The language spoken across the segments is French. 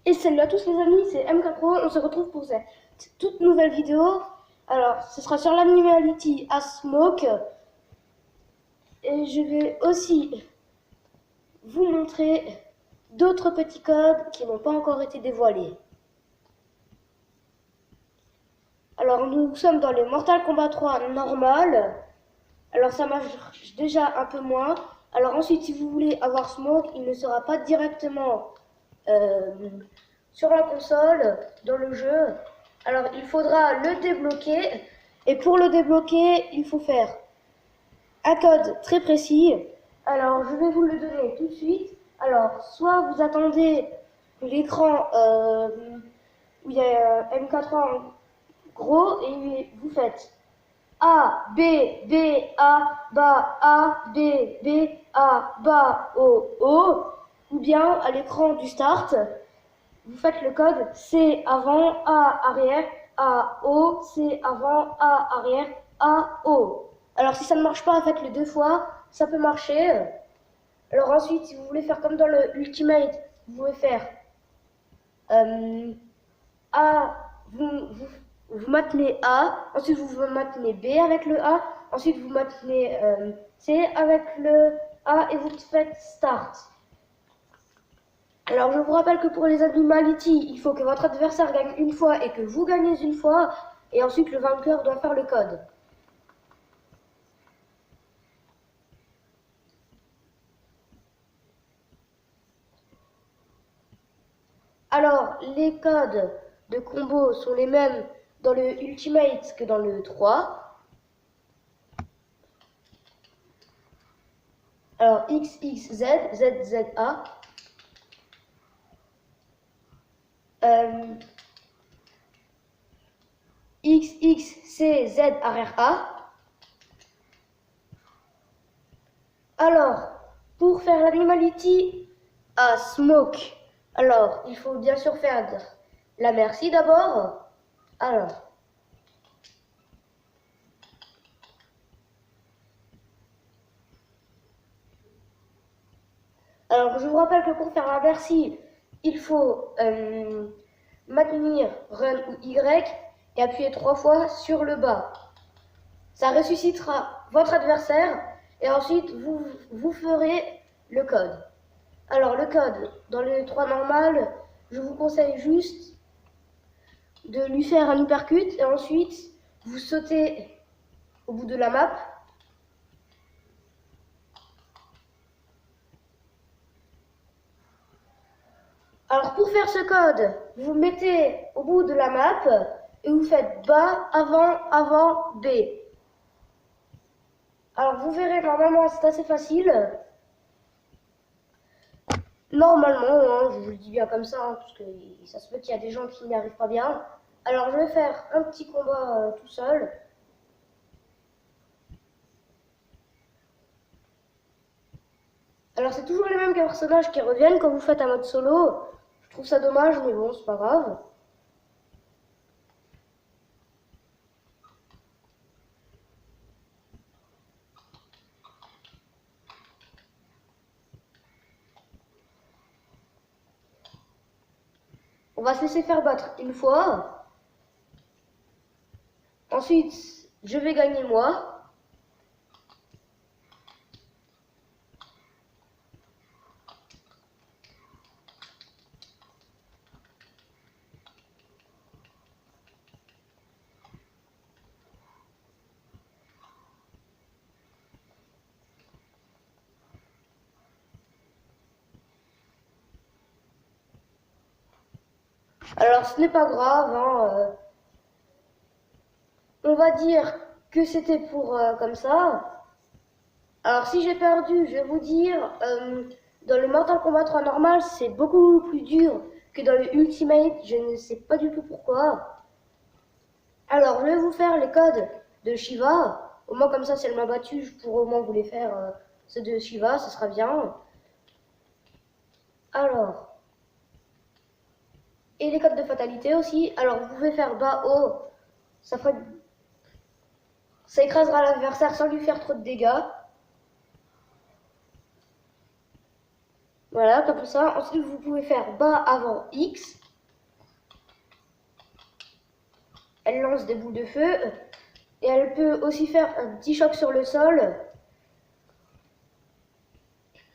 Et salut à tous les amis, c'est M4Pro, on se retrouve pour cette toute nouvelle vidéo. Alors, ce sera sur l'Animality à Smoke. Et je vais aussi vous montrer d'autres petits codes qui n'ont pas encore été dévoilés. Alors, nous sommes dans les Mortal Kombat 3 normal. Alors, ça marche déjà un peu moins. Alors ensuite, si vous voulez avoir Smoke, il ne sera pas directement sur la console, dans le jeu. Alors il faudra le débloquer. Et pour le débloquer, il faut faire un code très précis. Alors je vais vous le donner tout de suite. Alors soit vous attendez l'écran où il y a MK3 en gros et vous faites A, B, B, A, bas, A, B, B, A, bas, O, O, ou bien à l'écran du start, vous faites le code C avant, A arrière, A, O, C avant, A arrière, A, O. Alors si ça ne marche pas, faites-le 2 fois, ça peut marcher. Alors ensuite, si vous voulez faire comme dans le Ultimate, vous pouvez faire A, vous maintenez A, ensuite vous maintenez B avec le A, ensuite vous maintenez C avec le A et vous faites Start. Alors je vous rappelle que pour les Animality, il faut que votre adversaire gagne une fois et que vous gagnez une fois, et ensuite le vainqueur doit faire le code. Alors les codes de combo sont les mêmes dans le Ultimate que dans le 3. Alors XXZ, ZZA. XXCZ arrière A. Alors, pour faire l'Animality à Smoke, alors il faut bien sûr faire la merci d'abord. Alors, je vous rappelle que pour faire la merci, il faut maintenir Run ou Y et appuyer 3 fois sur le bas. Ça ressuscitera votre adversaire et ensuite vous ferez le code. Alors le code, dans les 3 normales, je vous conseille juste de lui faire un uppercut et ensuite vous sautez au bout de la map. Alors pour faire ce code, vous mettez au bout de la map et vous faites bas, avant, B. Alors vous verrez, normalement c'est assez facile. Normalement, hein, je vous le dis bien comme ça, hein, parce que ça se peut qu'il y a des gens qui n'y arrivent pas bien. Alors je vais faire un petit combat tout seul. Alors c'est toujours les mêmes personnages qui reviennent quand vous faites un mode solo. Je trouve ça dommage, mais bon, c'est pas grave. On va se laisser faire battre une fois. Ensuite, je vais gagner moi. Alors ce n'est pas grave, hein, on va dire que c'était pour comme ça. Alors si j'ai perdu, je vais vous dire, dans le Mortal Kombat 3 normal, c'est beaucoup plus dur que dans le Ultimate, je ne sais pas du tout pourquoi. Alors je vais vous faire les codes de Shiva, au moins comme ça si elle m'a battu, je pourrais au moins vous les faire ceux de Shiva, ce sera bien. Alors, et les codes de fatalité aussi, alors vous pouvez faire bas, haut, ça écrasera l'adversaire sans lui faire trop de dégâts. Voilà, comme ça. Ensuite, vous pouvez faire bas, avant, X. elle lance des boules de feu. Et elle peut aussi faire un petit choc sur le sol.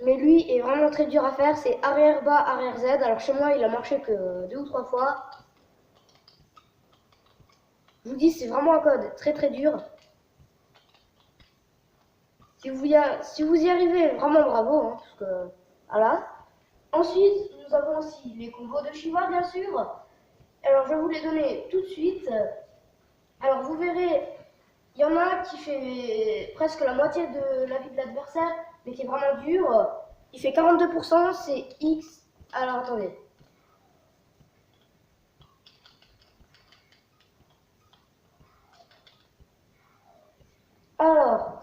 Mais lui est vraiment très dur à faire. C'est arrière bas, arrière Z. Alors chez moi, il a marché que 2 ou 3 fois. Je vous dis, c'est vraiment un code très très dur. Si vous y arrivez, vraiment bravo. Hein, parce que, voilà. Ensuite, nous avons aussi les combos de Shiva, bien sûr. Alors, je vais vous les donner tout de suite. Alors, vous verrez, il y en a un qui fait presque la moitié de la vie de l'adversaire, mais qui est vraiment dur. Il fait 42%, c'est X. Alors, attendez. Alors,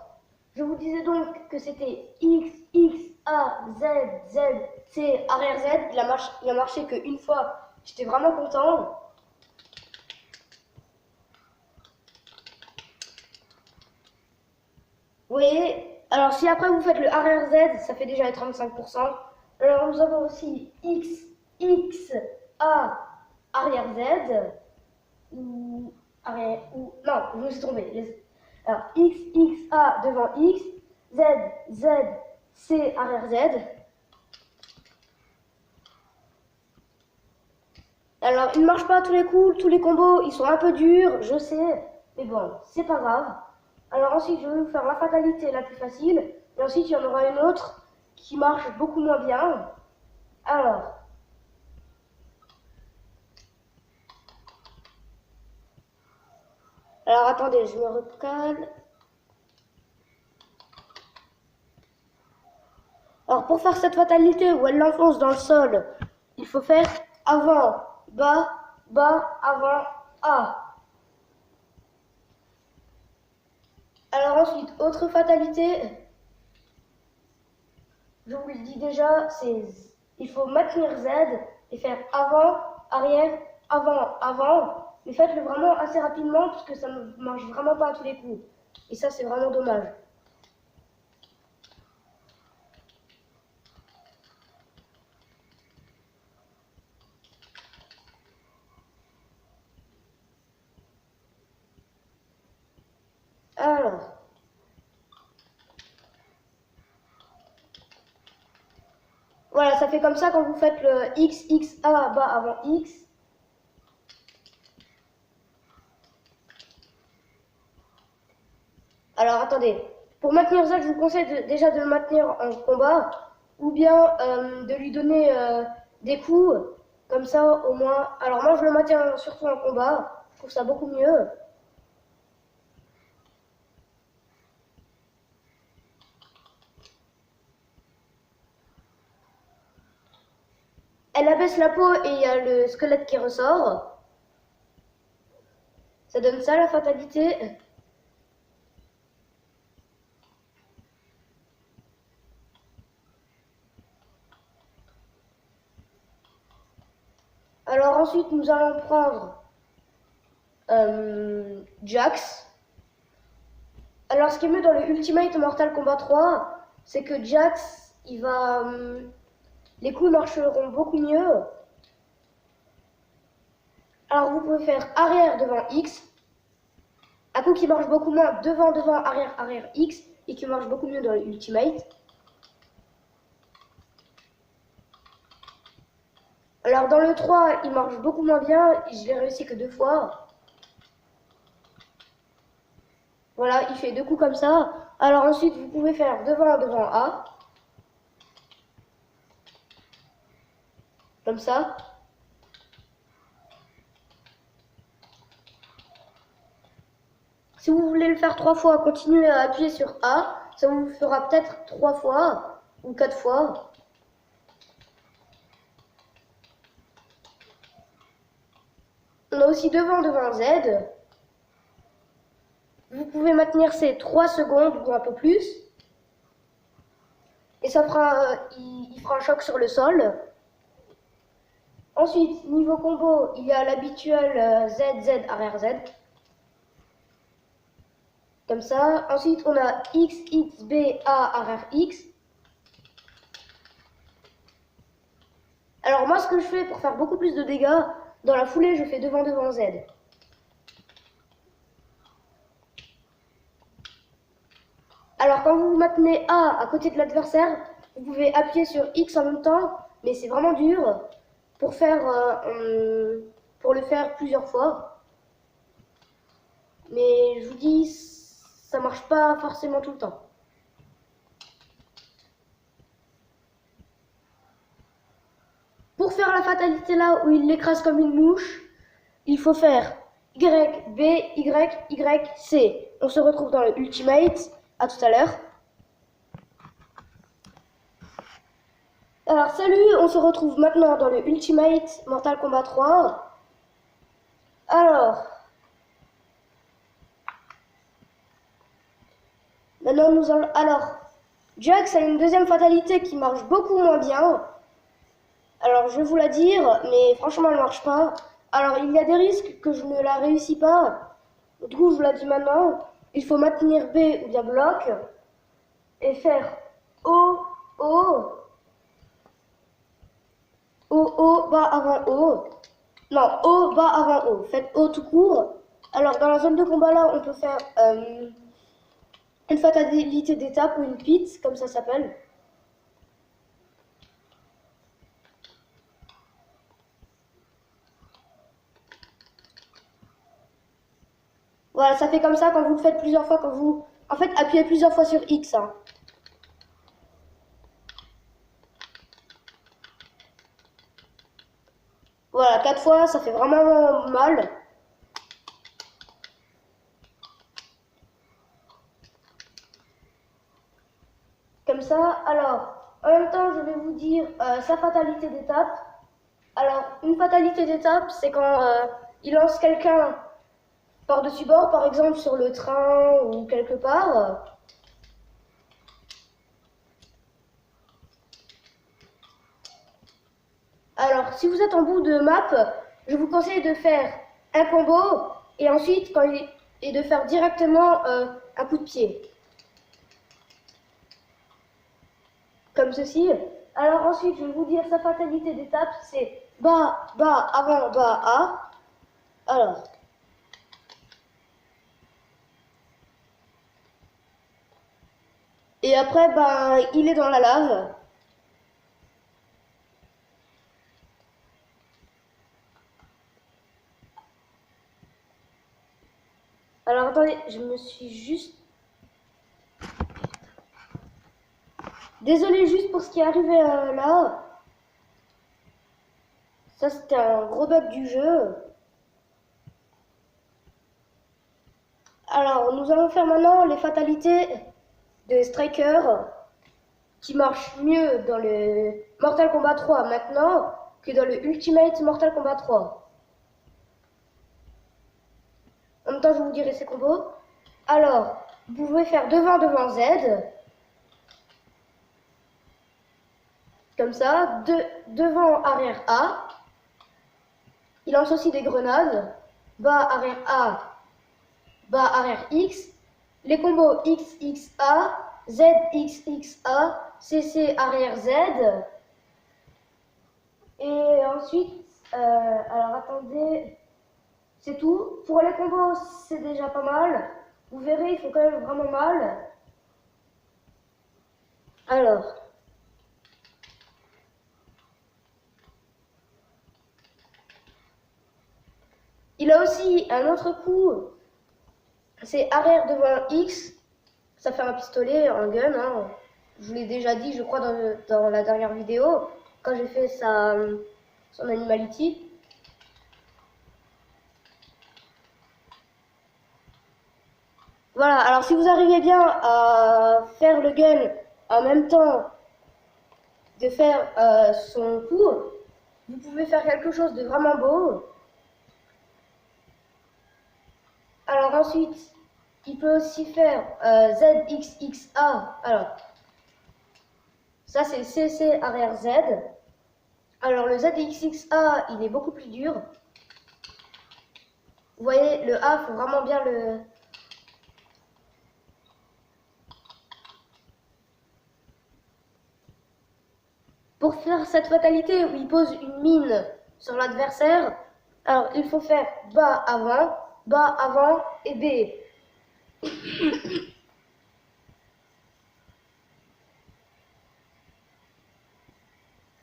je vous disais donc que c'était X, X, A, Z, Z, C, arrière Z. Il a marché qu'une fois. J'étais vraiment content. Vous voyez, alors si après vous faites le arrière Z, ça fait déjà les 35%. Alors nous avons aussi X, X, A, arrière Z, ou arrière, ou, non, je me suis trompé. Alors X, X, A devant X, Z, Z, C, arrière Z. Alors il ne marche pas à tous les coups, tous les combos, ils sont un peu durs, je sais, mais bon, c'est pas grave. Alors ensuite, je vais vous faire la fatalité la plus facile. Et ensuite, il y en aura une autre qui marche beaucoup moins bien. Alors, attendez, je me recale. Alors pour faire cette fatalité où elle l'enfonce dans le sol, il faut faire avant, bas, bas, avant, A. Alors ensuite, autre fatalité, je vous le dis déjà, c'est il faut maintenir Z et faire avant, arrière, avant, avant. Mais faites-le vraiment assez rapidement parce que ça ne marche vraiment pas à tous les coups. Et ça, c'est vraiment dommage. Alors, voilà, ça fait comme ça quand vous faites le X, X, A, bas avant X. Alors, attendez. Pour maintenir ça, je vous conseille déjà de le maintenir en combat ou bien de lui donner des coups. Comme ça, au moins. Alors, moi, je le maintiens surtout en combat. Je trouve ça beaucoup mieux. Elle abaisse la peau et il y a le squelette qui ressort. Ça donne ça, la fatalité. Alors ensuite, nous allons prendre Jax. Alors, ce qui est mieux dans le Ultimate Mortal Kombat 3, c'est que Jax, il va... les coups marcheront beaucoup mieux. Alors, vous pouvez faire arrière devant X. Un coup qui marche beaucoup moins devant, devant, arrière, arrière, X. Et qui marche beaucoup mieux dans le Ultimate. Alors, dans le 3, il marche beaucoup moins bien. Je l'ai réussi que 2 fois. Voilà, il fait 2 coups comme ça. Alors ensuite, vous pouvez faire devant, devant A. Comme ça. Si vous voulez le faire 3 fois, continuez à appuyer sur A. Ça vous fera peut-être 3 fois ou 4 fois. On a aussi devant, devant Z. Vous pouvez maintenir ces 3 secondes ou un peu plus. Et ça fera, il fera un choc sur le sol. Ensuite, niveau combo, il y a l'habituel Z, Z, arrière Z. Comme ça. Ensuite, on a X, X, B, A, arrière X. Alors moi, ce que je fais pour faire beaucoup plus de dégâts, dans la foulée, je fais devant, devant Z. Alors quand vous maintenez A à côté de l'adversaire, vous pouvez appuyer sur X en même temps, mais c'est vraiment dur pour pour le faire plusieurs fois. Mais je vous dis, ça marche pas forcément tout le temps. Pour faire la fatalité là où il l'écrase comme une mouche, il faut faire Y, B, Y, Y, C. On se retrouve dans le Ultimate. À tout à l'heure. Alors salut, on se retrouve maintenant dans le Ultimate Mortal Kombat 3. Alors, maintenant nous allons... Alors, Jax a une deuxième fatalité qui marche beaucoup moins bien. Alors je vais vous la dire, mais franchement elle marche pas. Alors il y a des risques que je ne la réussis pas. Du coup je vous la dis maintenant. Il faut maintenir B ou bien bloc et faire O, O, O, O, bas avant O. Non, O, bas avant O. Faites O tout court. Alors dans la zone de combat là, on peut faire une fatalité d'étape ou une pit, comme ça s'appelle. Voilà, ça fait comme ça quand vous le faites plusieurs fois, quand vous... En fait, appuyez plusieurs fois sur X. Hein. Voilà, 4 fois, ça fait vraiment mal. Comme ça, alors, en même temps, je vais vous dire sa fatalité d'étape. Alors, une fatalité d'étape, c'est quand il lance quelqu'un par-dessus bord, par exemple sur le train ou quelque part. Alors, si vous êtes en bout de map, je vous conseille de faire un combo et ensuite, et de faire directement un coup de pied. Comme ceci. Alors ensuite, je vais vous dire sa fatalité d'étape, c'est bas, bas, avant, bas, A. Alors. Et après, ben, il est dans la lave. Alors attendez, je me suis juste... Désolé juste pour ce qui est arrivé là. Ça, c'était un gros bug du jeu. Alors, nous allons faire maintenant les fatalités de Striker qui marchent mieux dans le Mortal Kombat 3 maintenant que dans le Ultimate Mortal Kombat 3. En même temps, je vous dirai ces combos. Alors, vous pouvez faire devant Z. Comme ça. Devant arrière A. Il lance aussi des grenades. Bas arrière A. Bas arrière X. Les combos XXA. ZXXA. CC arrière Z. Et ensuite, alors attendez. C'est tout. Pour les combos, c'est déjà pas mal. Vous verrez, ils font quand même vraiment mal. Alors. Il a aussi un autre coup. C'est arrière devant X. Ça fait un pistolet, un gun. Hein. Je vous l'ai déjà dit, je crois, dans la dernière vidéo. Quand j'ai fait son animality. Voilà, alors si vous arrivez bien à faire le gun en même temps de faire son coup, vous pouvez faire quelque chose de vraiment beau. Alors ensuite, il peut aussi faire ZXXA. Alors, ça c'est CC arrière Z. Alors le ZXXA, il est beaucoup plus dur. Vous voyez, le A, il faut vraiment bien le... Pour faire cette fatalité où il pose une mine sur l'adversaire, alors il faut faire bas avant et B.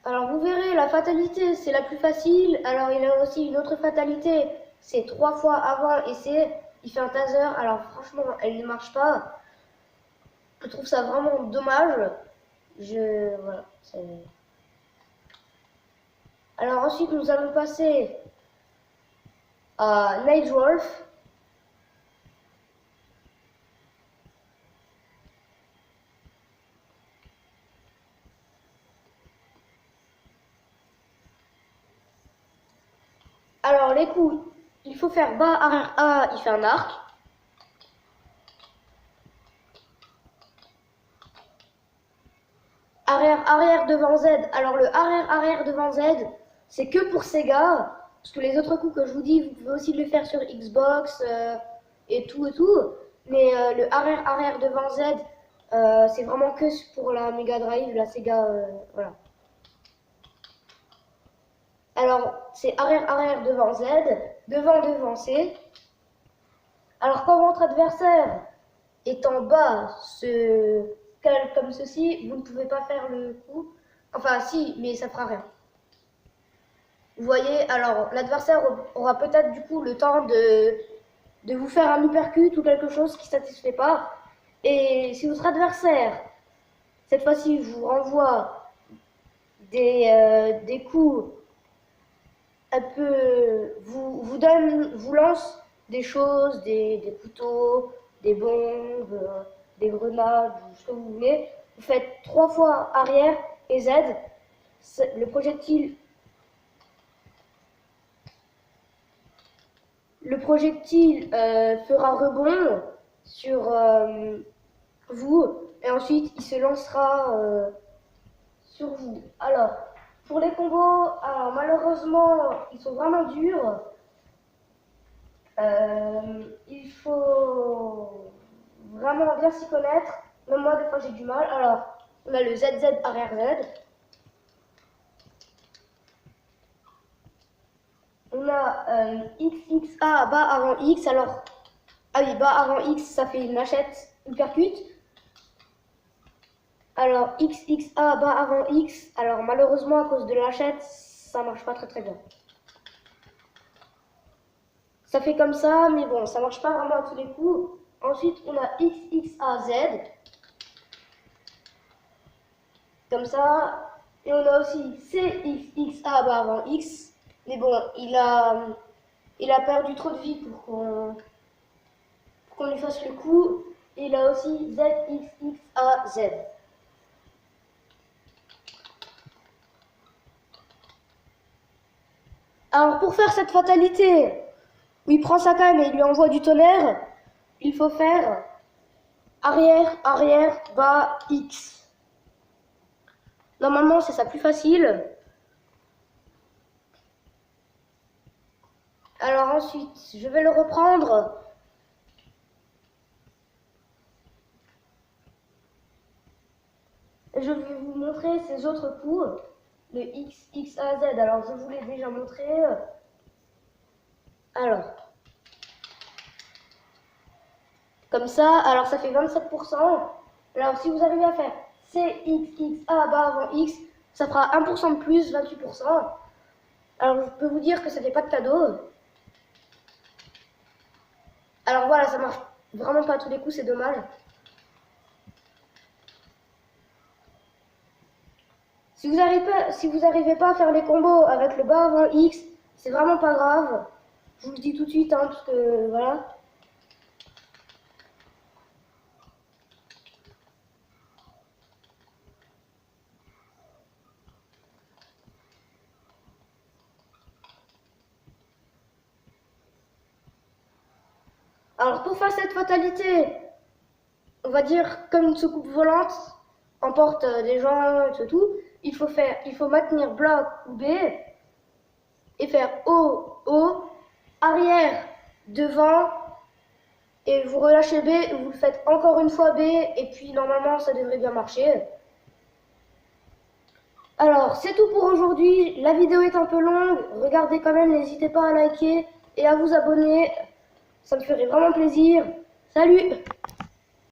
Alors vous verrez, la fatalité, c'est la plus facile. Alors il a aussi une autre fatalité, c'est 3 fois avant essai. Il fait un taser, alors franchement, elle ne marche pas. Je trouve ça vraiment dommage. Voilà, alors ensuite, nous allons passer à Nightwolf. Alors les coups, il faut faire bas, arrière A, il fait un arc. Arrière, arrière, devant Z. Alors le arrière, arrière, devant Z, c'est que pour Sega. Parce que les autres coups que je vous dis, vous pouvez aussi le faire sur Xbox et tout. Mais le arrière, arrière, devant Z, c'est vraiment que pour la Mega Drive, la Sega, voilà. Alors, c'est arrière, arrière, devant Z, devant C. Alors, quand votre adversaire est en bas, comme ceci, vous ne pouvez pas faire le coup. Enfin, si, mais ça fera rien. Vous voyez, alors, l'adversaire aura peut-être du coup le temps de vous faire un uppercut ou quelque chose qui ne satisfait pas. Et si votre adversaire, cette fois-ci, vous renvoie des coups un peu, vous lance des choses, des couteaux, des bombes, des grenades, ce que vous voulez. Vous faites 3 fois arrière et Z. Le projectile fera rebond sur vous et ensuite il se lancera sur vous. Alors, pour les combos, alors malheureusement, ils sont vraiment durs. Il faut vraiment bien s'y connaître. Même moi, des fois, j'ai du mal. Alors, on a le ZZ arrière Z. On a XXA bas avant X. Alors, ah oui, bas avant X, ça fait une machette uppercut. Alors, XXA bas avant X. Alors, malheureusement, à cause de la lâchette, ça marche pas très bien. Ça fait comme ça, mais bon, ça marche pas vraiment à tous les coups. Ensuite, on a XXAZ. Comme ça. Et on a aussi CXXA bas avant X. Mais bon, il a perdu trop de vie pour qu'on lui fasse le coup. Et il a aussi ZXXAZ. Alors pour faire cette fatalité, où il prend sa canne et il lui envoie du tonnerre, il faut faire arrière, arrière, bas, X. Normalement, c'est ça plus facile. Alors ensuite, je vais le reprendre. Je vais vous montrer ces autres coups, le XXAZ. Alors, je vous l'ai déjà montré. Alors, comme ça, alors ça fait 27%. Alors, si vous arrivez à faire CXXA bas avant X, ça fera 1% de plus, 28%. Alors, je peux vous dire que ça fait pas de cadeau. Alors voilà, ça marche vraiment pas à tous les coups, c'est dommage. Si vous n'arrivez pas à faire les combos avec le bas avant X, c'est vraiment pas grave. Je vous le dis tout de suite, parce que voilà. Alors pour faire cette fatalité, on va dire comme une soucoupe volante, emporte des gens et tout, il faut maintenir bloc ou B et faire O, arrière, devant, et vous relâchez B, et vous le faites encore une fois B, et puis normalement ça devrait bien marcher. Alors c'est tout pour aujourd'hui, la vidéo est un peu longue, regardez quand même, n'hésitez pas à liker et à vous abonner, ça me ferait vraiment plaisir. Salut!